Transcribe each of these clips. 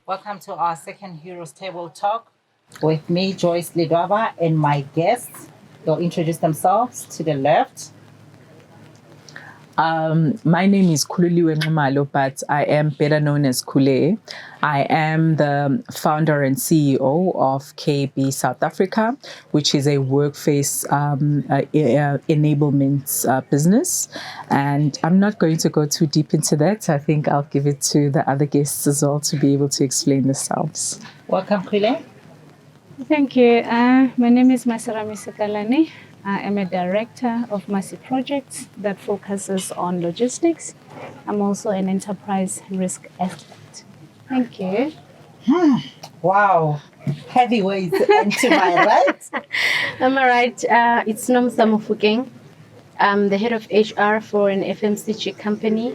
Welcome to our second Heroes Table Talk with me, Joyce Lidwaba, and my guests. They'll introduce themselves to the left. My name is Khululiwe Nxumalo, but I am better known as Khule. I am the founder and CEO of KB South Africa, which is a workplace enablement business. And I'm not going to go too deep into that. I think I'll give it to the other guests as well to be able to explain themselves. Welcome, Khule. Thank you. My name is Maserame Sekalane. I am a director of Massiey projects that focuses on logistics. I'm also an enterprise risk expert. Thank you. Wow, heavyweights. And to my right, Am I right? It's Nomsa Mofokeng. I'm the head of HR for an FMCG company.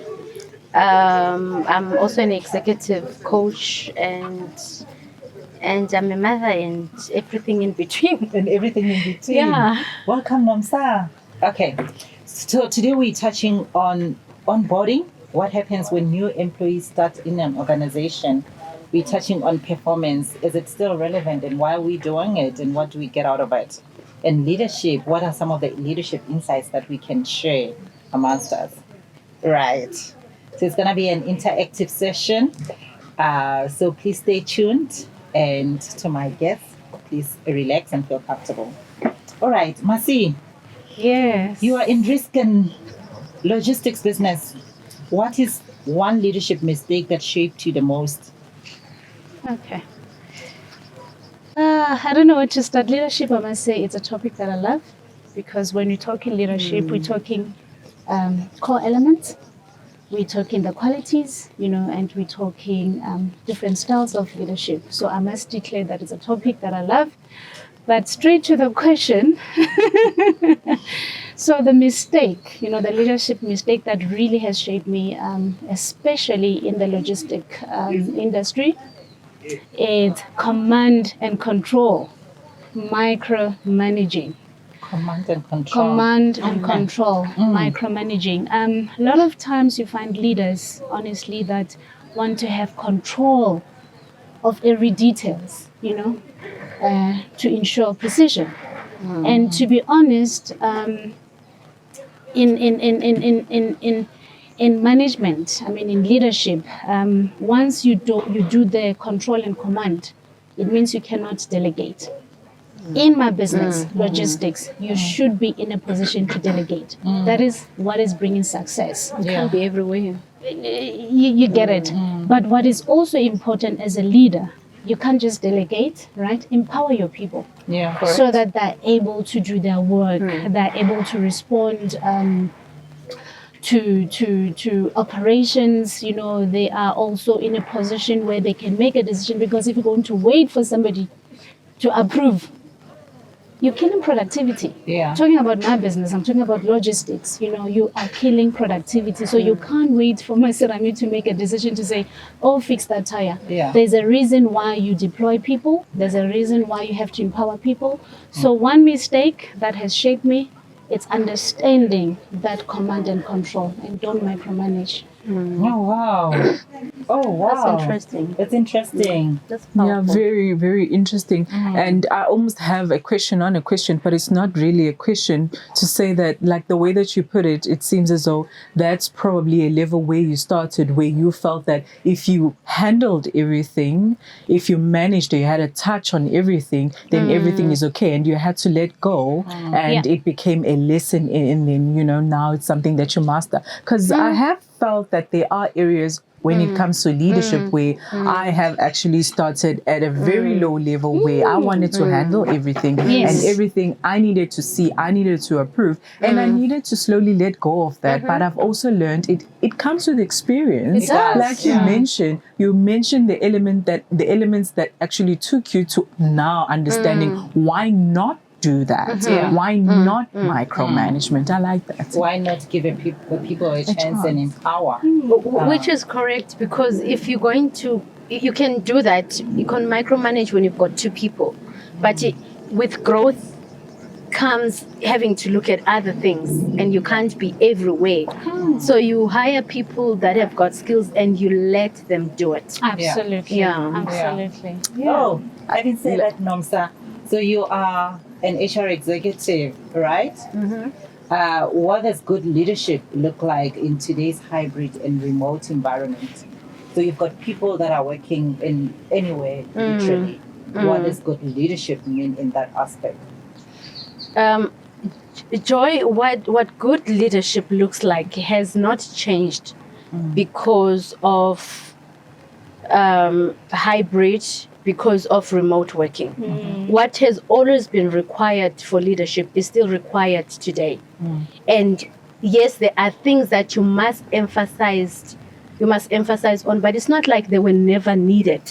I'm also an executive coach and I'm a mother and everything in between. and everything in between. Yeah. Welcome, Nomsa. Okay, so today we're touching on onboarding. What happens when new employees start in an organization? We're touching on performance. Is it still relevant, and why are we doing it, and what do we get out of it? And leadership, what are some of the leadership insights that we can share amongst us? Right. So it's going to be an interactive session. So please stay tuned. And to my guests, please relax and feel comfortable. All right, Massiey, Yes. you are in risk and logistics business. What is one leadership mistake that shaped you the most? Okay. I don't know where to start. Leadership, I must say, it's a topic that I love because when we're talking leadership, we're talking core elements. We're talking the qualities, and we're talking different styles of leadership. So I must declare that it's a topic that I love. But straight to the question. So the mistake, the leadership mistake that really has shaped me, especially in the logistic industry, is command and control, micromanaging. Command and control. Command and control, micromanaging. A lot of times you find leaders, honestly, that want to have control of every details, to ensure precision. And to be honest, in management, in leadership, once you do the control and command, it means you cannot delegate. In my business, logistics, you should be in a position to delegate. That is what is bringing success. You can't be everywhere. You get it. But what is also important as a leader, you can't just delegate, right? Empower your people. Yeah. So that they're able to do their work, they're able to respond to operations. They are also in a position where they can make a decision, because if you're going to wait for somebody to approve, you're killing productivity. Yeah. Talking about my business, I'm talking about logistics. You are killing productivity. So you can't wait for Maserame to make a decision to say, oh, fix that tire. Yeah. There's a reason why you deploy people. There's a reason why you have to empower people. So one mistake that has shaped me, it's understanding that command and control, and don't micromanage. Oh, wow. Oh, wow. That's interesting. That's interesting. That's powerful. Yeah, very, very interesting. And I almost have a question on a question, but it's not really a question, to say that, like the way that you put it, it seems as though that's probably a level where you started, where you felt that if you handled everything, if you managed, or you had a touch on everything, then everything is okay, and you had to let go, and it became a lesson, and then, now it's something that you master. Because I have felt that there are areas when it comes to leadership where I have actually started at a very low level, where I wanted to handle everything, and everything I needed to see, I needed to approve, and I needed to slowly let go of that. But I've also learned it comes with experience. It does. Like you mentioned the elements that actually took you to now understanding why not do that. Why not micromanagement? I like that. Why not give the people a chance and empower? Which is correct, because if you're going to, you can do that. You can micromanage when you've got two people. But with growth becomes having to look at other things, and you can't be everywhere. So you hire people that have got skills and you let them do it. Absolutely. Yeah. Absolutely. Oh, I didn't say that, Nomsa. So you are an HR executive, right? Mm-hmm. What does good leadership look like in today's hybrid and remote environment? So you've got people that are working in anywhere, literally. What does good leadership mean in that aspect? Joy, what good leadership looks like has not changed because of hybrid, because of remote working. What has always been required for leadership is still required today. And yes, there are things that you must emphasize on, but it's not like they were never needed.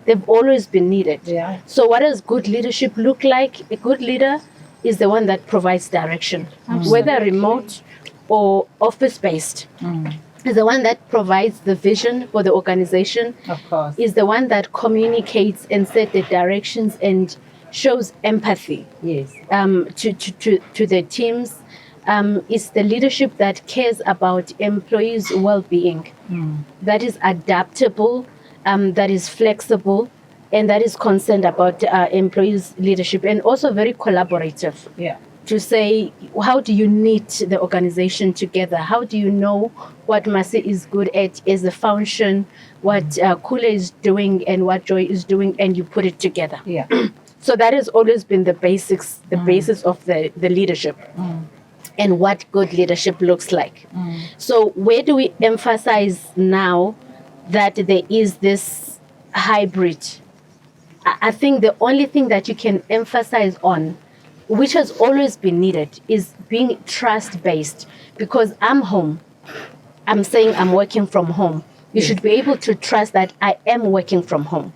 They've always been needed. Yeah. So what does good leadership look like? A good leader is the one that provides direction, whether remote or office-based. Is the one that provides the vision for the organization. Of course. Is the one that communicates and set the directions and shows empathy. Yes. To the teams. Is the leadership that cares about employees' well-being, that is adaptable, that is flexible, and that is concerned about employees' leadership, and also very collaborative. Yeah. To say, how do you knit the organization together? How do you know what Massiey is good at as a function, what Khule is doing and what Joy is doing, and you put it together. Yeah. So that has always been the basis of the leadership and what good leadership looks like. So where do we emphasize now that there is this hybrid? I think the only thing that you can emphasize on, which has always been needed, is being trust-based. Because I'm home, I'm saying I'm working from home. You should be able to trust that I am working from home.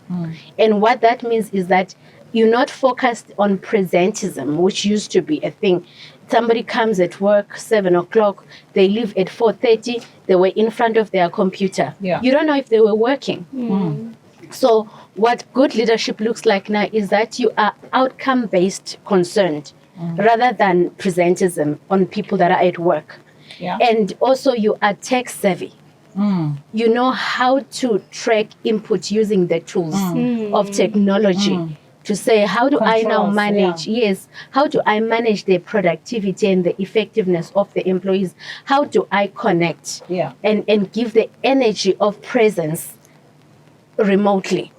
And what that means is that you're not focused on presentism, which used to be a thing. Somebody comes at work 7 o'clock, they leave at 4:30, they were in front of their computer. Yeah. You don't know if they were working. So what good leadership looks like now is that you are outcome-based concerned rather than presentism on people that are at work. Yeah. And also you are tech savvy. You know how to track input using the tools of technology to say, how do I now Controls, manage, how do I manage the productivity and the effectiveness of the employees? How do I connect and give the energy of presence remotely?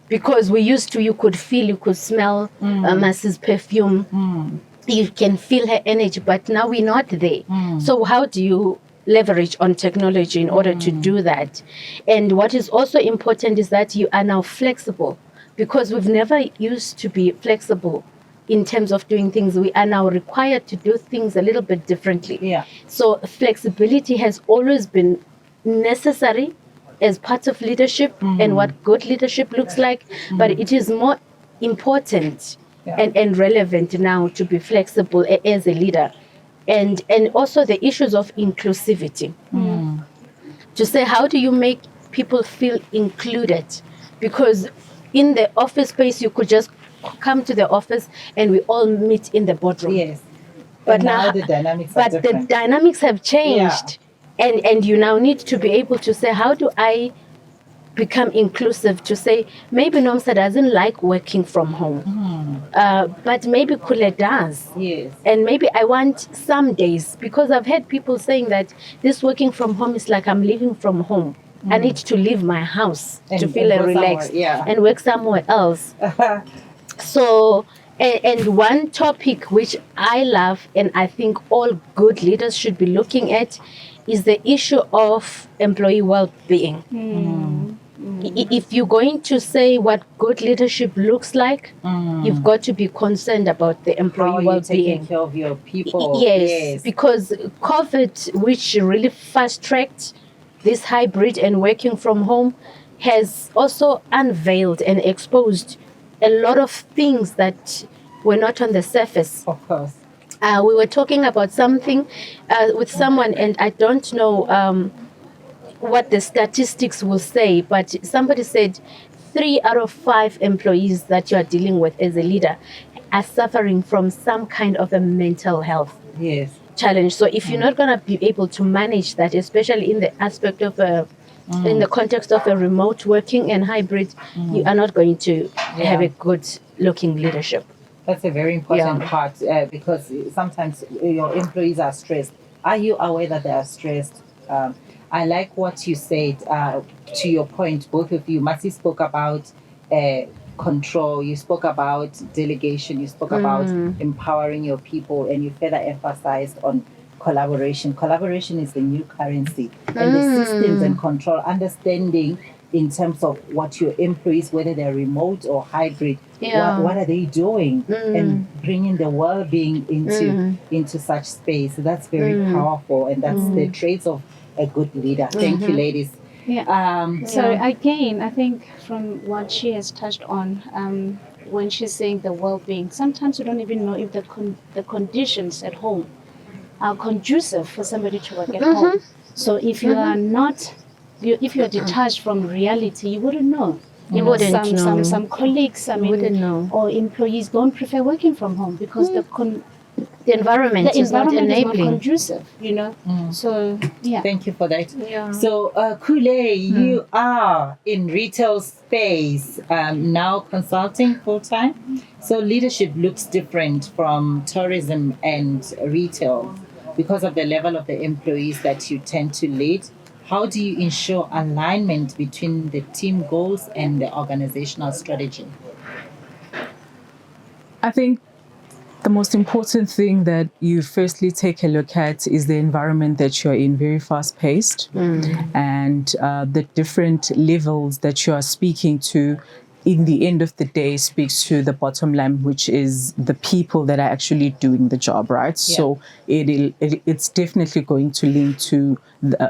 Because we used to, you could feel, you could smell Massey's perfume. You can feel her energy, but now we're not there. So how do you leverage on technology in order to do that? And what is also important is that you are now flexible, because we've never used to be flexible in terms of doing things. We are now required to do things a little bit differently. Yeah. So flexibility has always been necessary as part of leadership and what good leadership looks like, but it is more important and relevant now to be flexible as a leader. And also the issues of inclusivity. To say, how do you make people feel included? Because in the office space, you could just come to the office and we all meet in the boardroom. Yes. But now the dynamics are different. the dynamics have changed. And you now need to be able to say, how do I become inclusive? To say, maybe Nomsa doesn't like working from home, but maybe Khule does. Yes. And maybe I want some days, because I've heard people saying that this working from home is like I'm living from home. I need to leave my house to feel relaxed and work somewhere else. So, and one topic which I love and I think all good leaders should be looking at is the issue of employee well-being. If you're going to say what good leadership looks like, you've got to be concerned about the employee well-being. Taking care of your people. Yes, because COVID, which really fast-tracked this hybrid and working from home, has also unveiled and exposed a lot of things that were not on the surface. Of course. We were talking about something with someone, and I don't know what the statistics will say, but somebody said 3 out of 5 employees that you are dealing with as a leader are suffering from some kind of a mental health Yes. challenge. So if you're not going to be able to manage that, especially in the aspect of in the context of a remote working and hybrid, you are not going to have a good looking leadership. That's a very important part because sometimes your employees are stressed. Are you aware that they are stressed? I like what you said. To your point, both of you, Massiey spoke about control, you spoke about delegation, you spoke about empowering your people, and you further emphasized on collaboration. Collaboration is the new currency, and the systems and control, understanding in terms of what your employees, whether they're remote or hybrid, what are they doing, and bringing the well-being into such space. That's very powerful, and that's the traits of a good leader. Thank you, ladies. So again, I think from what she has touched on, when she's saying the well-being, sometimes we don't even know if the conditions at home are conducive for somebody to work at home. So if you are not, if you are detached from reality, you wouldn't know. You wouldn't know. Some colleagues, wouldn't know. or employees don't prefer working from home because the environment is not enabling. Is not conducive, So Thank you for that. So Khululiwe, you are in retail space now, consulting full time. So leadership looks different from tourism and retail because of the level of the employees that you tend to lead. How do you ensure alignment between the team goals and the organizational strategy? I think the most important thing that you firstly take a look at is the environment that you're in, very fast-paced, and the different levels that you are speaking to. In the end of the day, speaks to the bottom line, which is the people that are actually doing the job, right? Yeah. So it's definitely going to link to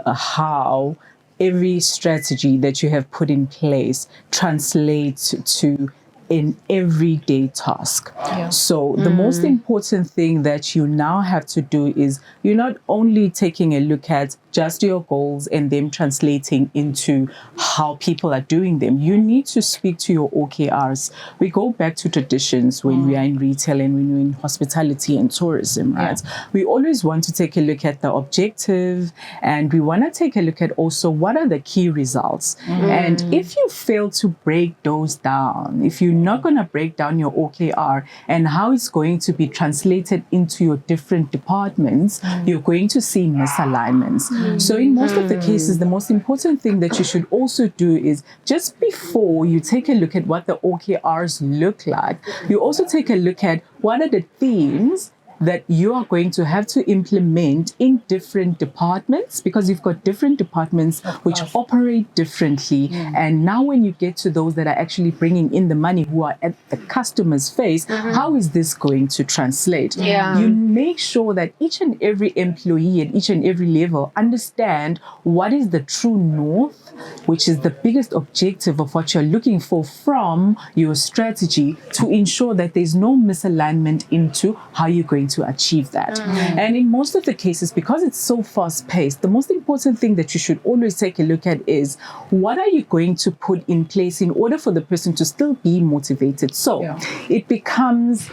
how every strategy that you have put in place translates to an everyday task. So the most important thing that you now have to do is you're not only taking a look at just your goals and them translating into how people are doing them. You need to speak to your OKRs. We go back to traditions when we are in retail and when we're in hospitality and tourism, right? We always want to take a look at the objective, and we want to take a look at also what are the key results. And if you fail to break those down, if you're not going to break down your OKR and how it's going to be translated into your different departments, you're going to see misalignments. So in most of the cases, the most important thing that you should also do is just before you take a look at what the OKRs look like, you also take a look at what are the themes that you are going to have to implement in different departments, because you've got different departments which operate differently. And now when you get to those that are actually bringing in the money, who are at the customer's face, how is this going to translate? You make sure that each and every employee at each and every level understand what is the true north, which is the biggest objective of what you're looking for from your strategy, to ensure that there's no misalignment into how you're going to achieve that. And in most of the cases, because it's so fast-paced, the most important thing that you should always take a look at is what are you going to put in place in order for the person to still be motivated. So it becomes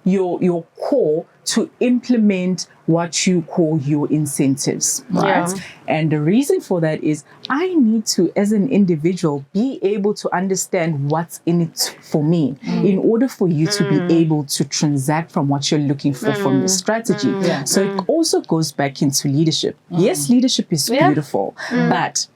your core to implement what you call your incentives, right? And the reason for that is I need to, as an individual, be able to understand what's in it for me in order for you to be able to transact from what you're looking for from your strategy. So it also goes back into leadership. Yes, leadership is beautiful, but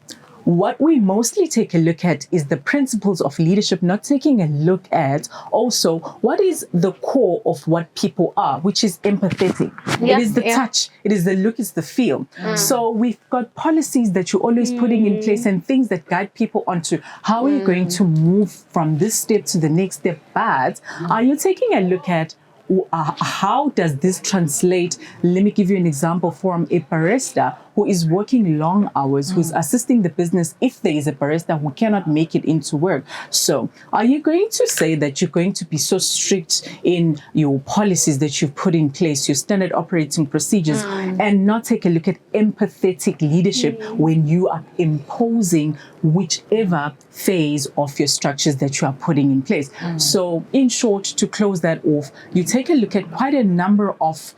what we mostly take a look at is the principles of leadership, not taking a look at also what is the core of what people are, which is empathetic. It is the touch, it is the look, it's the feel. So we've got policies that you're always putting in place and things that guide people onto how are you going to move from this step to the next step. But are you taking a look at how does this translate? Let me give you an example from a barista. who is working long hours, who's assisting the business if there is a barista who cannot make it into work. So are you going to say that you're going to be so strict in your policies that you've put in place, your standard operating procedures, and not take a look at empathetic leadership when you are imposing whichever phase of your structures that you are putting in place? So in short, to close that off, you take a look at quite a number of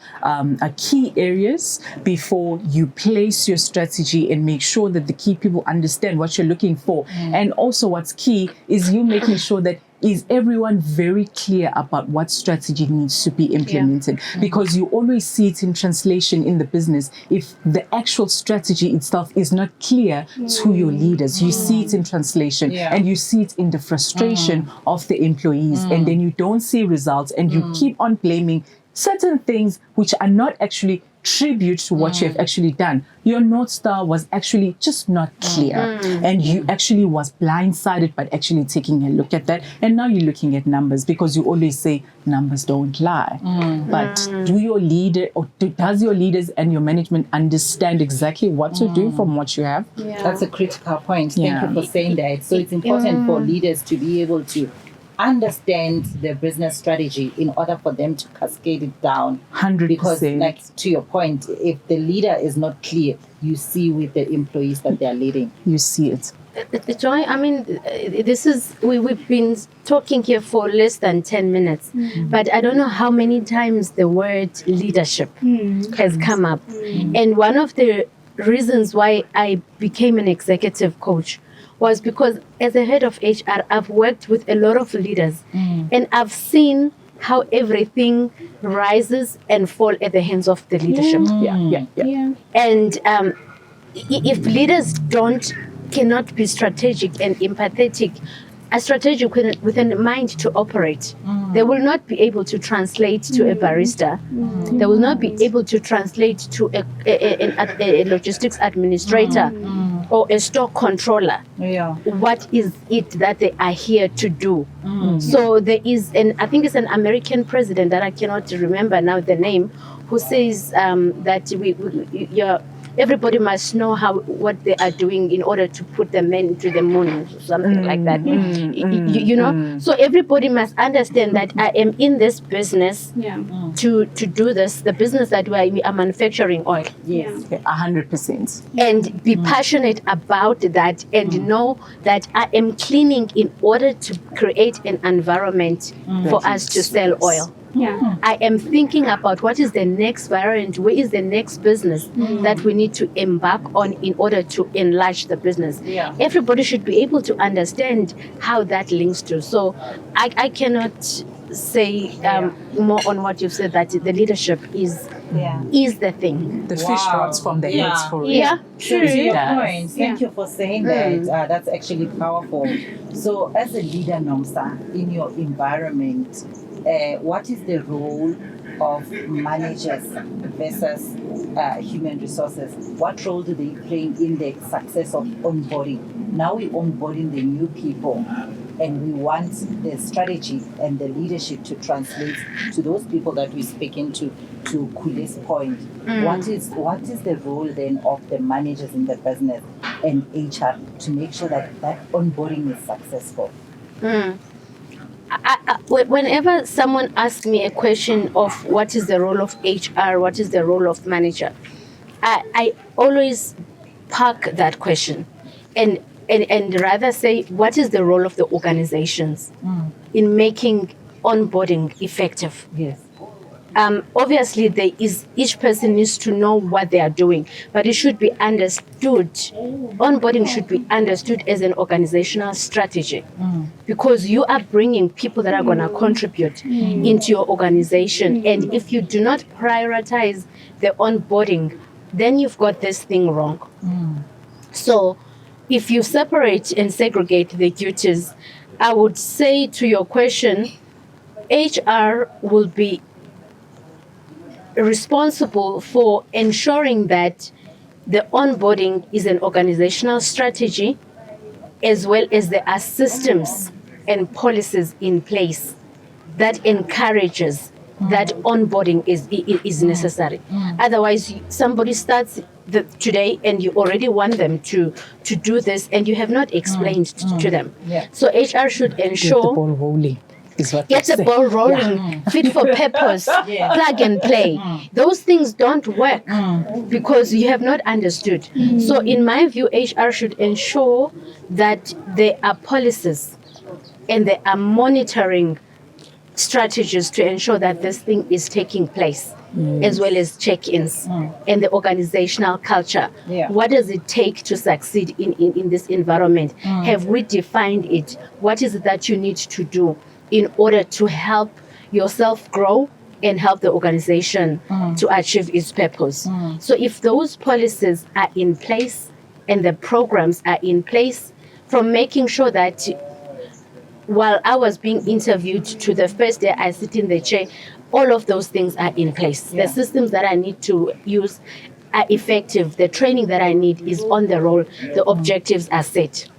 key areas before you place your strategy and make sure that the key people understand what you're looking for. And also what's key is you making sure that is everyone very clear about what strategy needs to be implemented? Because you always see it in translation in the business. If the actual strategy itself is not clear to your leaders, you see it in translation and you see it in the frustration of the employees, and then you don't see results and you keep on blaming certain things which are not actually tribute to what you have actually done. Your North Star was actually just not clear, and you actually was blindsided by actually taking a look at that. And now you're looking at numbers, because you always say numbers don't lie. But do your leader, or does your leaders and your management understand exactly what to do from what you have? That's a critical point. Thank you for saying that. So it's important for leaders to be able to understand their business strategy in order for them to cascade it down. 100%. Because, like, to your point, if the leader is not clear, you see with the employees that they are leading. You see it. Joy, I mean, this is, we've been talking here for less than 10 minutes, but I don't know how many times the word leadership has come up. And one of the reasons why I became an executive coach was because as a head of HR, I've worked with a lot of leaders, and I've seen how everything rises and falls at the hands of the leadership. And if leaders cannot be strategic and empathetic, a strategic with a mind to operate, they will not be able to translate to a barista. They will not be able to translate to a logistics administrator or a store controller. What is it that they are here to do? So there is I think it's an American president that I cannot remember now the name, who says that everybody must know what they are doing in order to put the men to the moon, something like that. You know, so everybody must understand that I am in this business to do this, the business that we are manufacturing oil. 100%. And be passionate about that, and know that I am cleaning in order to create an environment for us to sell oil. I am thinking about what is the next variant, where is the next business that we need to embark on in order to enlarge the business. Everybody should be able to understand how that links to. So I cannot say more on what you've said, that the leadership is the thing. The fish rots from the heads for real. True. To your point, thank you for saying that. That's actually powerful. So as a leader, Nomsa, in your environment, what is the role of managers versus human resources? What role do they play in the success of onboarding? Now we're onboarding the new people, and we want the strategy and the leadership to translate to those people that we're speaking to Khuli's point. What is the role then of the managers in the business and HR to make sure that onboarding is successful? Whenever someone asks me a question of what is the role of HR, what is the role of manager, I always park that question and rather say, what is the role of the organizations in making onboarding effective? Obviously, each person needs to know what they are doing, but it should be understood. Onboarding should be understood as an organizational strategy, because you are bringing people that are going to contribute into your organization. And if you do not prioritize the onboarding, then you've got this thing wrong. So if you separate and segregate the duties, I would say to your question, HR will be responsible for ensuring that the onboarding is an organizational strategy, as well as there are systems and policies in place that encourages that onboarding is necessary. Otherwise, somebody starts today, and you already want them to do this, and you have not explained to them. Yeah. So HR should Get the ensure ball rolling. Is what get they the say. ball rolling, fit for purpose, plug and play. Those things don't work because you have not understood. So in my view, HR should ensure that there are policies and there are monitoring strategies to ensure that this thing is taking place, as well as check-ins and the organizational culture. Yeah. What does it take to succeed in this environment? Have we defined it? What is it that you need to do in order to help yourself grow and help the organization to achieve its purpose? So if those policies are in place and the programs are in place, from making sure that while I was being interviewed to the first day I sit in the chair, all of those things are in place. Yeah. The systems that I need to use are effective. The training that I need is on the roll. The objectives are set.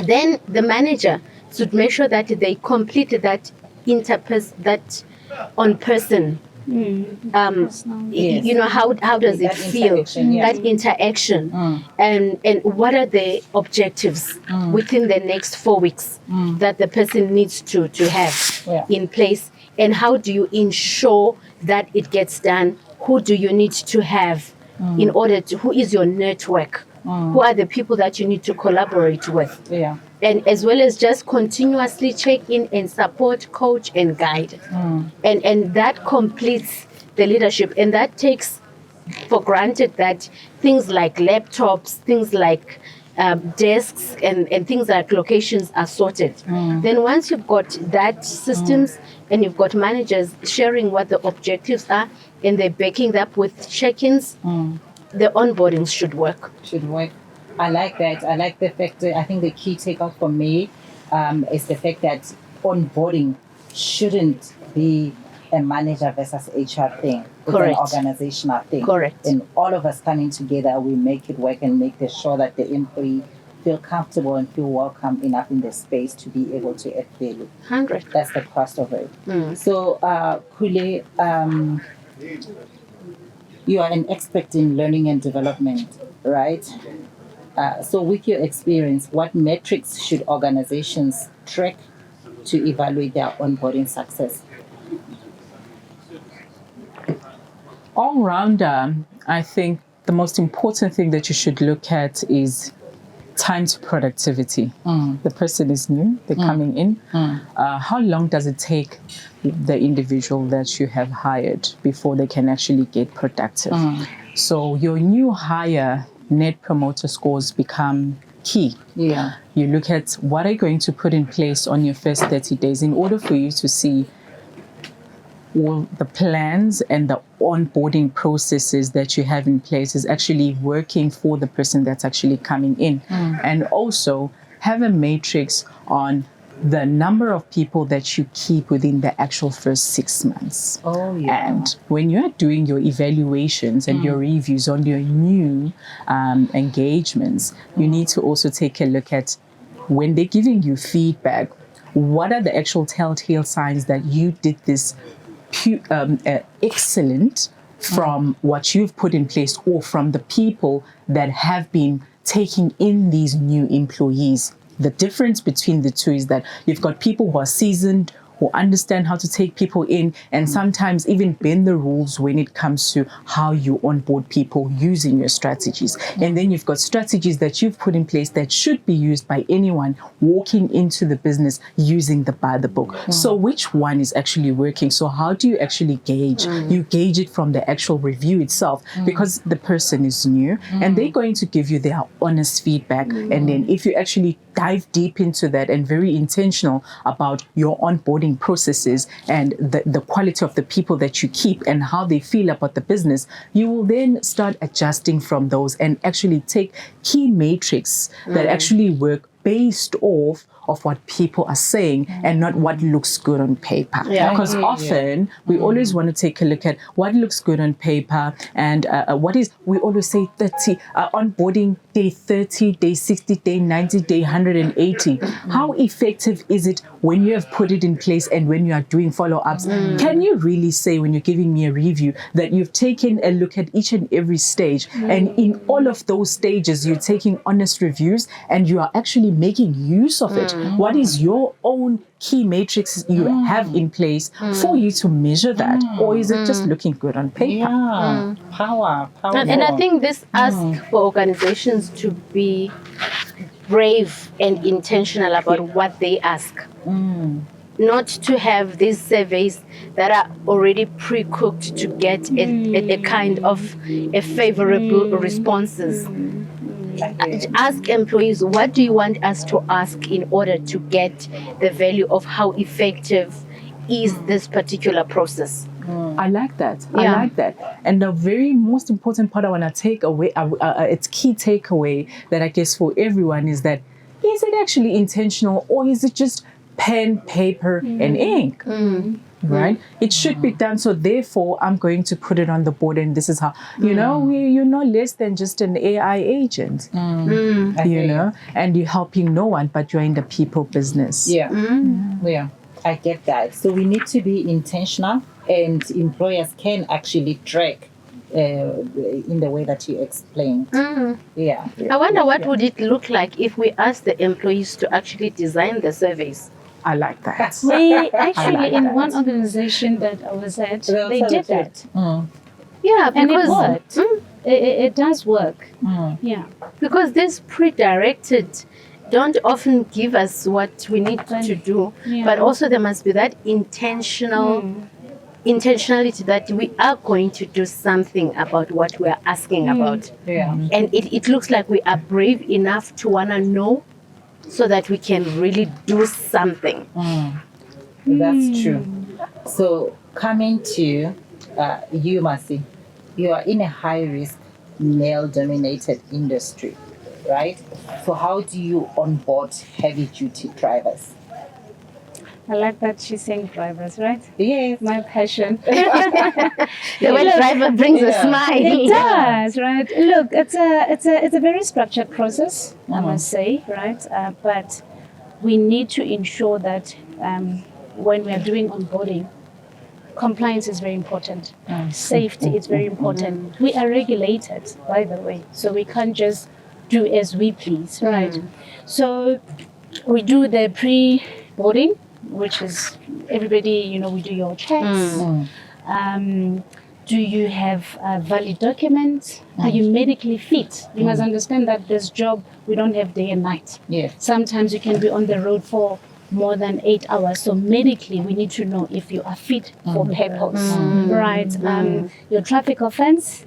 Then the manager should make sure that they complete that on person. You know, how does it That feel, interaction, yeah. that interaction, and what are the objectives within the next 4 weeks that the person needs to have in place, and how do you ensure that it gets done? Who do you need to have in order to, who is your network? Who are the people that you need to collaborate with? Yeah. And as well as just continuously check in and support, coach, and guide. And that completes the leadership. And that takes for granted that things like laptops, things like desks, and things like locations are sorted. Then once you've got that systems and you've got managers sharing what the objectives are, and they're backing that up with check-ins, the onboarding should work. I like that. I like the fact that I think the key takeout for me is the fact that onboarding shouldn't be a manager versus HR thing. It's Correct. an organizational thing. Correct. And all of us coming together, we make it work and make sure that the employee feel comfortable and feel welcome enough in the space to be able to add value. 100. That's the cost of it. So, Khule, you are an expert in learning and development, right? So with your experience, what metrics should organizations track to evaluate their onboarding success? All rounder, I think the most important thing that you should look at is time to productivity. The person is new, they're coming in. How long does it take the individual that you have hired before they can actually get productive? So your new hire net promoter scores become key. Yeah. You look at what are you going to put in place on your first 30 days in order for you to see all the plans and the onboarding processes that you have in place is actually working for the person that's actually coming in. And also have a matrix on the number of people that you keep within the actual first 6 months. Oh, yeah. And when you're doing your evaluations and your reviews on your new engagements, you need to also take a look at when they're giving you feedback, what are the actual telltale signs that you did this excellent from what you've put in place or from the people that have been taking in these new employees. The difference between the two is that you've got people who are seasoned, who understand how to take people in, and sometimes even bend the rules when it comes to how you onboard people using your strategies. And then you've got strategies that you've put in place that should be used by anyone walking into the business using the by the book. So which one is actually working? So how do you actually gauge? You gauge it from the actual review itself, because the person is new and they're going to give you their honest feedback. And then if you actually dive deep into that and very intentional about your onboarding processes and the quality of the people that you keep and how they feel about the business, you will then start adjusting from those and actually take key metrics that actually work based off of what people are saying and not what looks good on paper. Because often we always want to take a look at what looks good on paper and we always say 30, onboarding day 30, day 60, day 90, day 180. How effective is it when you have put it in place and when you are doing follow-ups? Can you really say when you're giving me a review that you've taken a look at each and every stage and in all of those stages you're taking honest reviews and you are actually making use of it? What is your own key matrix you have in place for you to measure that? Or is it just looking good on paper? Power. And I think this asks for organizations to be brave and intentional about what they ask. Not to have these surveys that are already pre-cooked to get a kind of a favorable responses. Ask employees, what do you want us to ask in order to get the value of how effective is this particular process? I like that. I like that. And the very most important part I want to take away, its key takeaway that I guess for everyone is that, is it actually intentional or is it just pen, paper, and ink? Right? It should be done. So therefore, I'm going to put it on the board, and this is how, you're no less than just an AI agent, and you're helping no one, but you're in the people business. Yeah, I get that. So we need to be intentional, and employers can actually track in the way that you explained. Yeah. I wonder what would it look like if we asked the employees to actually design the surveys? I like that. We actually, in one organization that I was at, they did that. Yeah, And it because worked. It does work. Yeah. because this pre-directed don't often give us what we need to do, but also there must be that intentionality that we are going to do something about what we are asking about. And it looks like we are brave enough to want to know so that we can really do something. That's true. So coming to you, Massiey, you are in a high-risk, male-dominated industry, right? So how do you onboard heavy-duty drivers? I like that she's saying drivers, right? Yes. My passion. The way the driver brings a smile. It does, right? Look, it's a very structured process, I must say, right? But we need to ensure that when we are doing onboarding, compliance is very important. Safety is very important. We are regulated, by the way, so we can't just do as we please, right? So we do the pre-boarding, which is everybody, we do your checks. Do you have valid documents? Are you medically fit? You must understand that this job, we don't have day and night. Sometimes you can be on the road for more than 8 hours. So medically, we need to know if you are fit for purpose, right? Your traffic offense,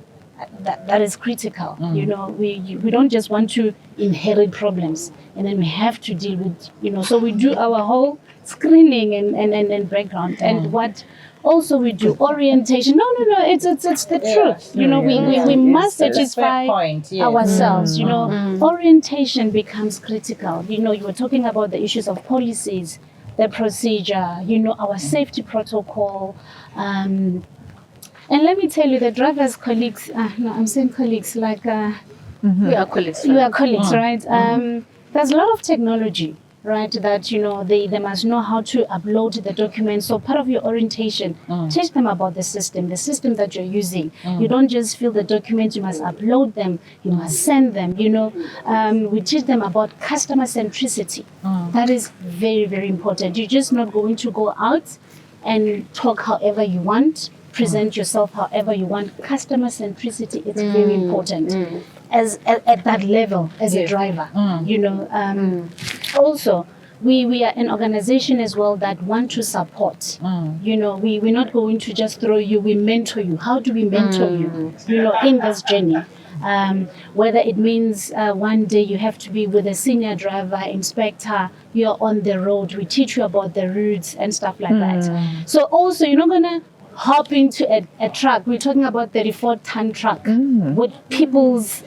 that is critical. We don't just want to inherit problems and then we have to deal with, so we do our whole screening and background. And what also we do orientation. No, it's the truth. We must satisfy ourselves. Orientation becomes critical. You were talking about the issues of policies, the procedure, our safety protocol. And let me tell you, the drivers' colleagues, I'm saying colleagues, like we are colleagues. You are colleagues, right? There's a lot of technology, right, that they must know how to upload the documents. So part of your orientation, teach them about the system that you're using. You don't just fill the documents, you must upload them, you must send them. We teach them about customer centricity. That is very, very important. You're just not going to go out and talk however you want, present yourself however you want. Customer centricity is very important at that level as a driver. Also, we are an organization as well that want to support. We're not going to just throw you, we mentor you. How do we mentor you, in this journey? Whether it means one day you have to be with a senior driver, inspector, you're on the road, we teach you about the routes and stuff like that. So also, you're not going to hop into a truck. We're talking about 34-ton truck with people's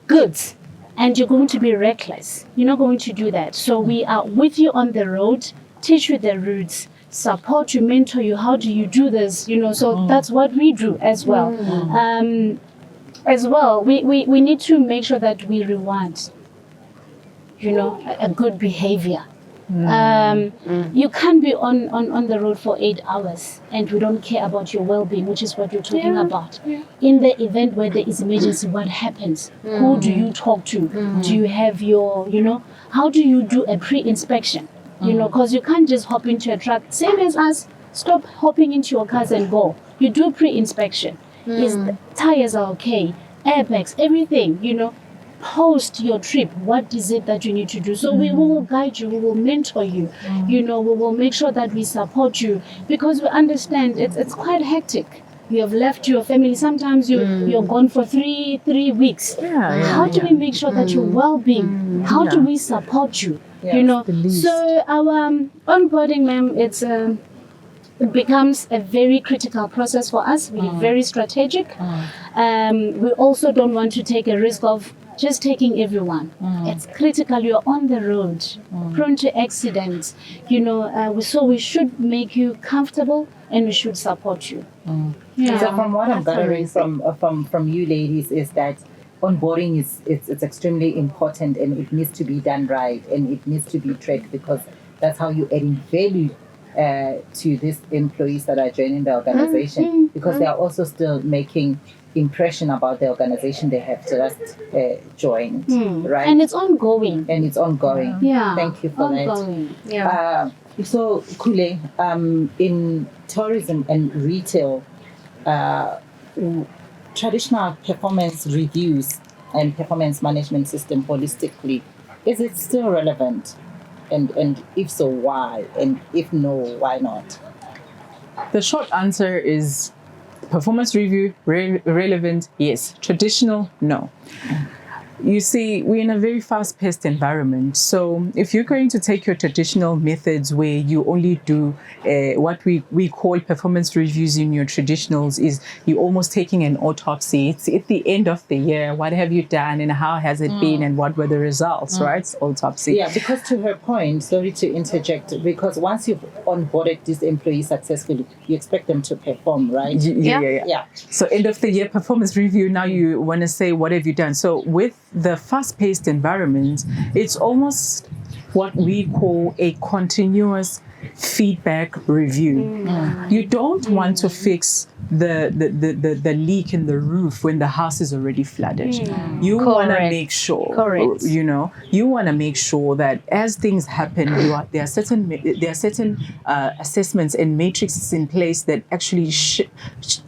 goods. and you're going to be reckless. You're not going to do that. So we are with you on the road, teach you the routes, support you, mentor you. How do you do this? So that's what we do as well. We need to make sure that we reward, a good behavior. You can't be on the road for 8 hours and we don't care about your well-being, which is what you're talking about. In the event where there is emergency, what happens? Who do you talk to? Do you have your, how do you do a pre-inspection? Because you can't just hop into a truck, same as us, stop hopping into your cars and go. You do pre-inspection. Is the tires are okay, airbags, everything, post your trip, what is it that you need to do? So we will guide you, we will mentor you, we will make sure that we support you, because we understand it's quite hectic. You have left your family, sometimes you're gone for three weeks. How do we make sure that you're well-being? How do we support you? So our onboarding, ma'am, it becomes a very critical process for us. We're very strategic. We also don't want to take a risk of just taking everyone. It's critical. You're on the road, prone to accidents. So we should make you comfortable and we should support you. So from what I'm gathering from you ladies is that onboarding it's extremely important and it needs to be done right and it needs to be tracked, because that's how you add value to these employees that are joining the organization, because they are also still making impression about the organization they have just joined, right? And it's ongoing. Yeah. Thank you for that. Yeah. So Khule, in tourism and retail, traditional performance reviews and performance management system holistically, is it still relevant? And if so, why? And if no, why not? The short answer is performance review, relevant, yes. Traditional, no. You see, we're in a very fast-paced environment. So if you're going to take your traditional methods where you only do what we call performance reviews in your traditionals, is you're almost taking an autopsy. It's at the end of the year. What have you done and how has it been and what were the results, right? It's autopsy. Yeah, because to her point, sorry to interject, because once you've onboarded these employees successfully, you expect them to perform, right? Yeah. So end of the year performance review, now you want to say, what have you done? So with the fast-paced environment, it's almost what we call a continuous feedback review. You don't want to fix the leak in the roof when the house is already flooded. You want to make sure, you want to make sure that as things happen, there are certain assessments and matrices in place that actually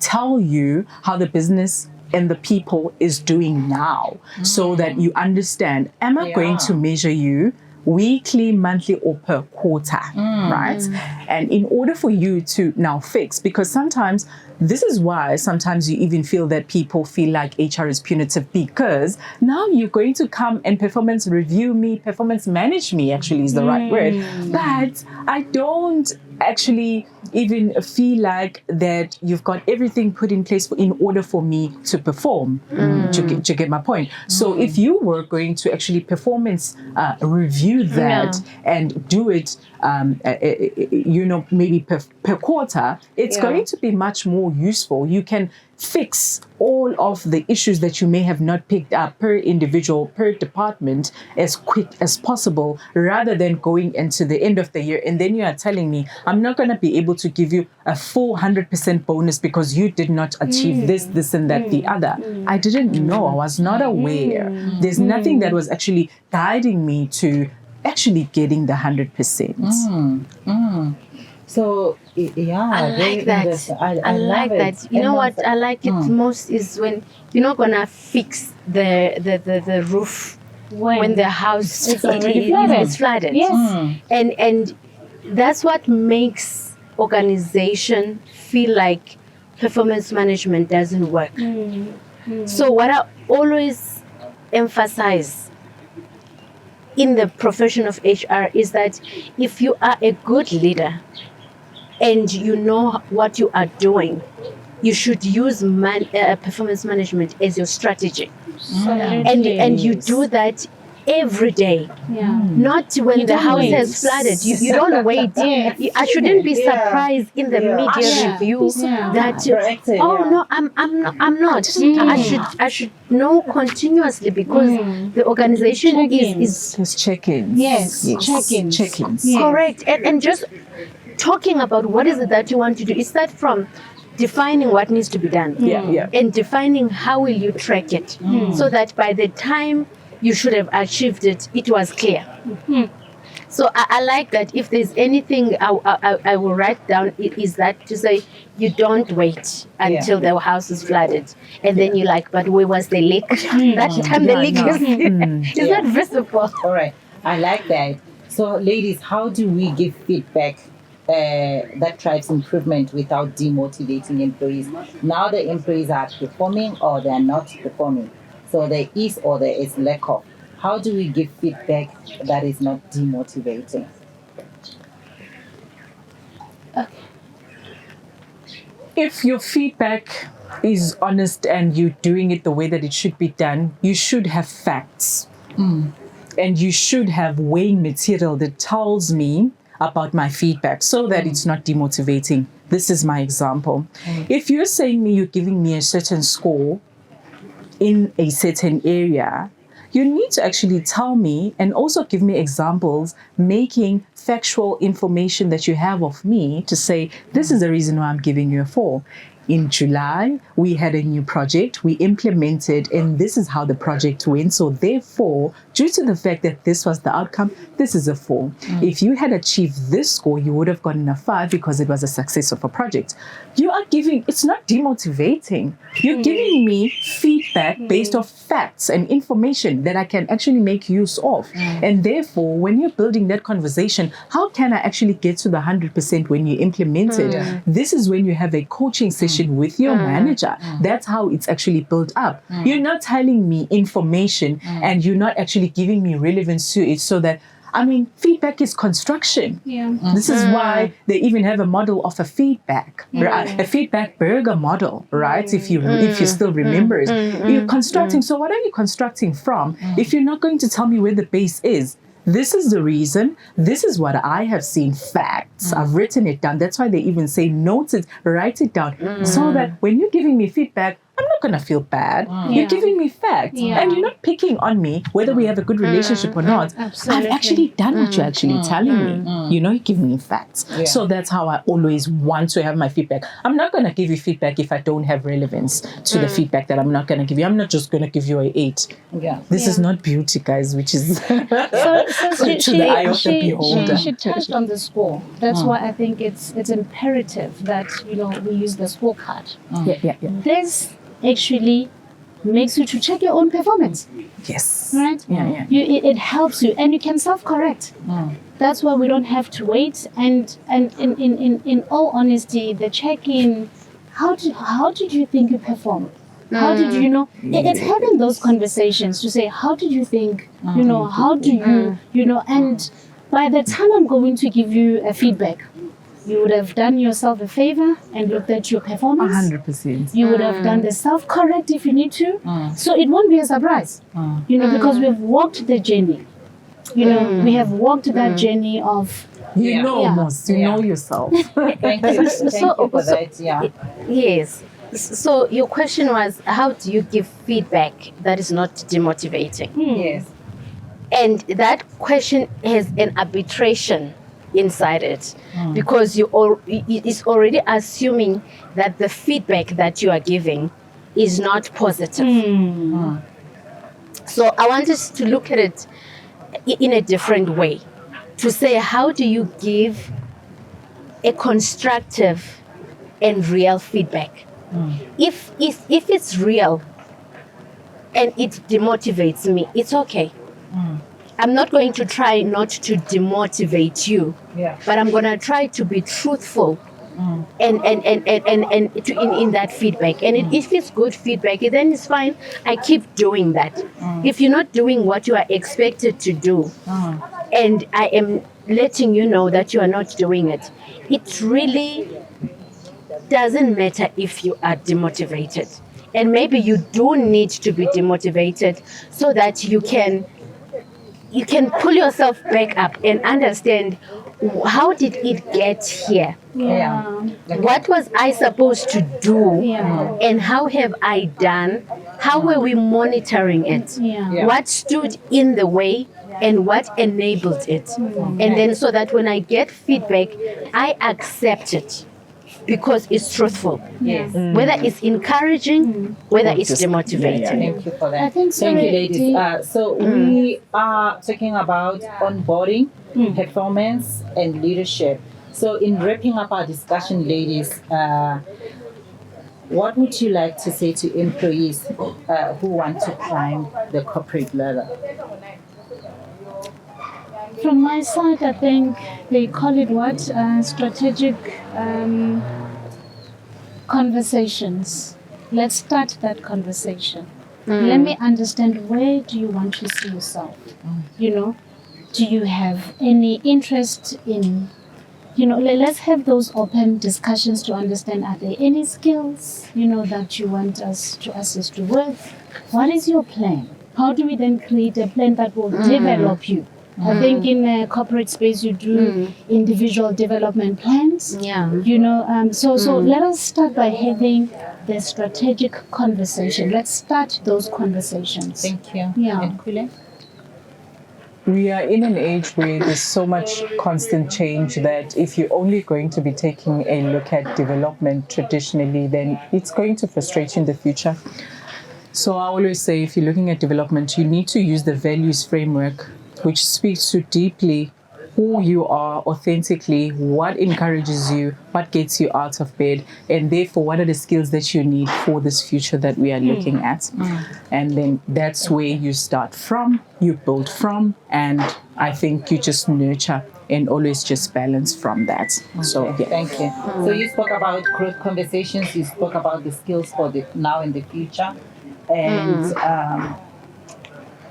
tell you how the business and the people is doing now, so that you understand, am I going to measure you weekly, monthly, or per quarter, right? And in order for you to now fix, because sometimes this is why sometimes you even feel that people feel like HR is punitive, because now you're going to come and performance review me, performance manage me actually is the right word. But I don't actually even feel like that you've got everything put in place in order for me to perform, to get my point. So if you were going to actually performance review that and do it, maybe per quarter, it's going to be much more useful. You can fix all of the issues that you may have not picked up per individual, per department, as quick as possible, rather than going into the end of the year. And then you are telling me, I'm not going to be able to give you a full 100% bonus because you did not achieve this, and that, the other. I didn't know. I was not aware. There's nothing that was actually guiding me to actually getting the 100%. So I like that. I like that. You know what I like it most is when you're not gonna fix the roof when the house is flooded. Yes. And that's what makes organization feel like performance management doesn't work. So what I always emphasize in the profession of HR is that if you are a good leader and you know what you are doing, you should use performance management as your strategy. Absolutely. And you do that every day. Yeah. Not when You the don't house wait. has flooded. You don't wait. Yes. I shouldn't be Yeah. surprised in the Yeah. media Yeah. review Yeah. that Proactive, oh yeah. no, I'm not. I should know continuously because the organization is Just check-ins. Yes. Check-ins. Check-ins. Yes. correct and just talking about what is it that you want to do. It starts from defining what needs to be done. Yeah. And defining how will you track it so that by the time you should have achieved it, it was clear. So I like that. If there's anything I will write down, is that to say you don't wait until the house is flooded and then you're like, but where was the leak? That time the leak is not visible. All right. I like that. So, ladies, how do we give feedback that drives improvement without demotivating employees? Now the employees are performing or they are not performing. So there is or there is lack of. How do we give feedback that is not demotivating? If your feedback is honest and you're doing it the way that it should be done, you should have facts. And you should have weighing material that tells me about my feedback so that it's not demotivating. This is my example. If you're saying me, you're giving me a certain score in a certain area, you need to actually tell me and also give me examples, making factual information that you have of me to say, this is the reason why I'm giving you a 4. In July, we had a new project we implemented, and this is how the project went. So therefore, due to the fact that this was the outcome, this is a 4. If you had achieved this score, you would have gotten a 5 because it was a success of a project. You are giving, it's not demotivating. You're giving me feedback based off facts and information that I can actually make use of. And therefore, when you're building that conversation, how can I actually get to the 100% when you implement it? This is when you have a coaching session with your manager. That's how it's actually built up. You're not telling me information and you're not actually giving me relevance to it, so that, I mean, feedback is construction. Yeah. This is why they even have a model of a feedback, right? A feedback burger model, right? If you still remember it, you're constructing. So what are you constructing from if you're not going to tell me where the base is? This is the reason. This is what I have seen. Facts. I've written it down. That's why they even say note it, write it down, so that when you're giving me feedback, I'm not going to feel bad. You're giving me facts. And you're not picking on me, whether we have a good relationship or not. Absolutely. I've actually done what you're actually telling me. You know, you give me facts. So that's how I always want to have my feedback. I'm not going to give you feedback if I don't have relevance to the feedback that I'm not going to give you. I'm not just going to give you an 8. This is not beauty, guys, which is So to the eye of the beholder. she touched on the score. That's why I think it's imperative that we use the scorecard. Yeah. This actually makes you to check your own performance, Yes. right? Yeah. It helps you, and you can self-correct. That's why we don't have to wait. And in all honesty, the check-in, how did you think you performed? How did you know? It's having those conversations to say, how did you think? How do you and by the time I'm going to give you a feedback, you would have done yourself a favor and looked at your performance. 100%. You would have done the self-correct if you need to. So it won't be a surprise, because we've walked the journey. We have walked that journey of... You know yourself. Thank you. Thank you for that. Yeah. Yes. So your question was, how do you give feedback that is not demotivating? Yes. And that question has an arbitration inside it, because it's already assuming that the feedback that you are giving is not positive. So I want us to look at it in a different way, to say, how do you give a constructive and real feedback? If it's real and it demotivates me, it's okay. I'm not going to try not to demotivate you, but I'm going to try to be truthful and in that feedback. And if it's good feedback, then it's fine. I keep doing that. If you're not doing what you are expected to do, and I am letting you know that you are not doing it, it's really doesn't matter if you are demotivated. And maybe you do need to be demotivated so that you can pull yourself back up and understand, how did it get here? Yeah. What was I supposed to do? Yeah. And how have I done? How were we monitoring it? Yeah. What stood in the way and what enabled it? And then so that when I get feedback, I accept it because it's truthful. Yes. Whether it's encouraging, whether it's demotivating. Thank you for that. I think so. Thank you, ladies. So we are talking about onboarding, performance, and leadership. So in wrapping up our discussion, ladies, what would you like to say to employees who want to climb the corporate ladder? From my side, I think they call it what? Strategic conversations. Let's start that conversation. Let me understand, where do you want to see yourself? You know, do you have any interest in, let's have those open discussions to understand, are there any skills, that you want us to assist you with? What is your plan? How do we then create a plan that will develop you? I think in a corporate space you do individual development plans. So let us start by having the strategic conversation. Let's start those conversations. Thank you. Yeah. And Khule? We are in an age where there's so much constant change that if you're only going to be taking a look at development traditionally, then it's going to frustrate you in the future. So I always say, if you're looking at development, you need to use the values framework, which speaks to deeply who you are authentically, what encourages you, what gets you out of bed, and therefore what are the skills that you need for this future that we are looking at. And then that's where you start from, you build from, and I think you just nurture and always just balance from that. So yeah. Thank you. So you spoke about growth conversations, you spoke about the skills for the now and the future. And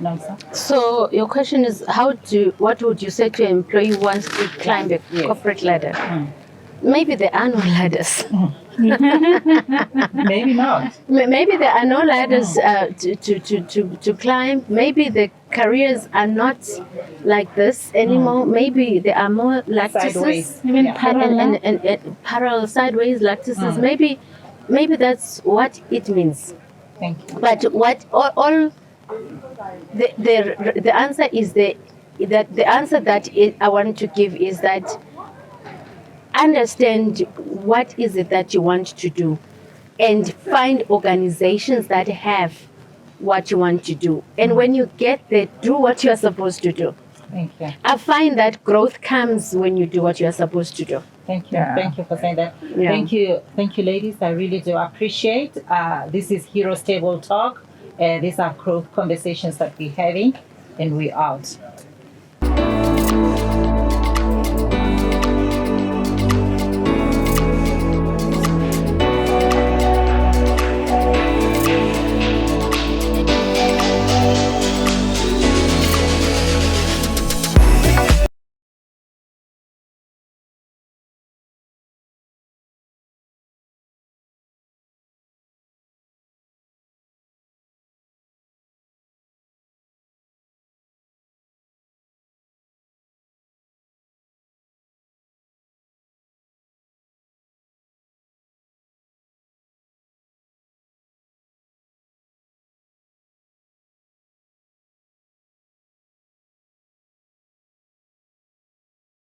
Nomsa? So your question is, what would you say to an employee who wants to climb the corporate ladder? Maybe there are no ladders. Maybe not. Maybe there are no ladders to climb. Maybe the careers are not like this anymore. Maybe there are more lattices, Sideways. Even parallel. and parallel sideways lattices. Maybe that's what it means. Thank you. But what all the answer is the answer that I want to give is that understand what is it that you want to do, and find organizations that have what you want to do. And when you get there, do what you are supposed to do. Thank you. I find that growth comes when you do what you are supposed to do. Thank you. Yeah. Thank you for saying that. Yeah. Thank you, ladies. I really do appreciate. This is Heroes Table Talk. These are growth conversations that we're having, and we're out.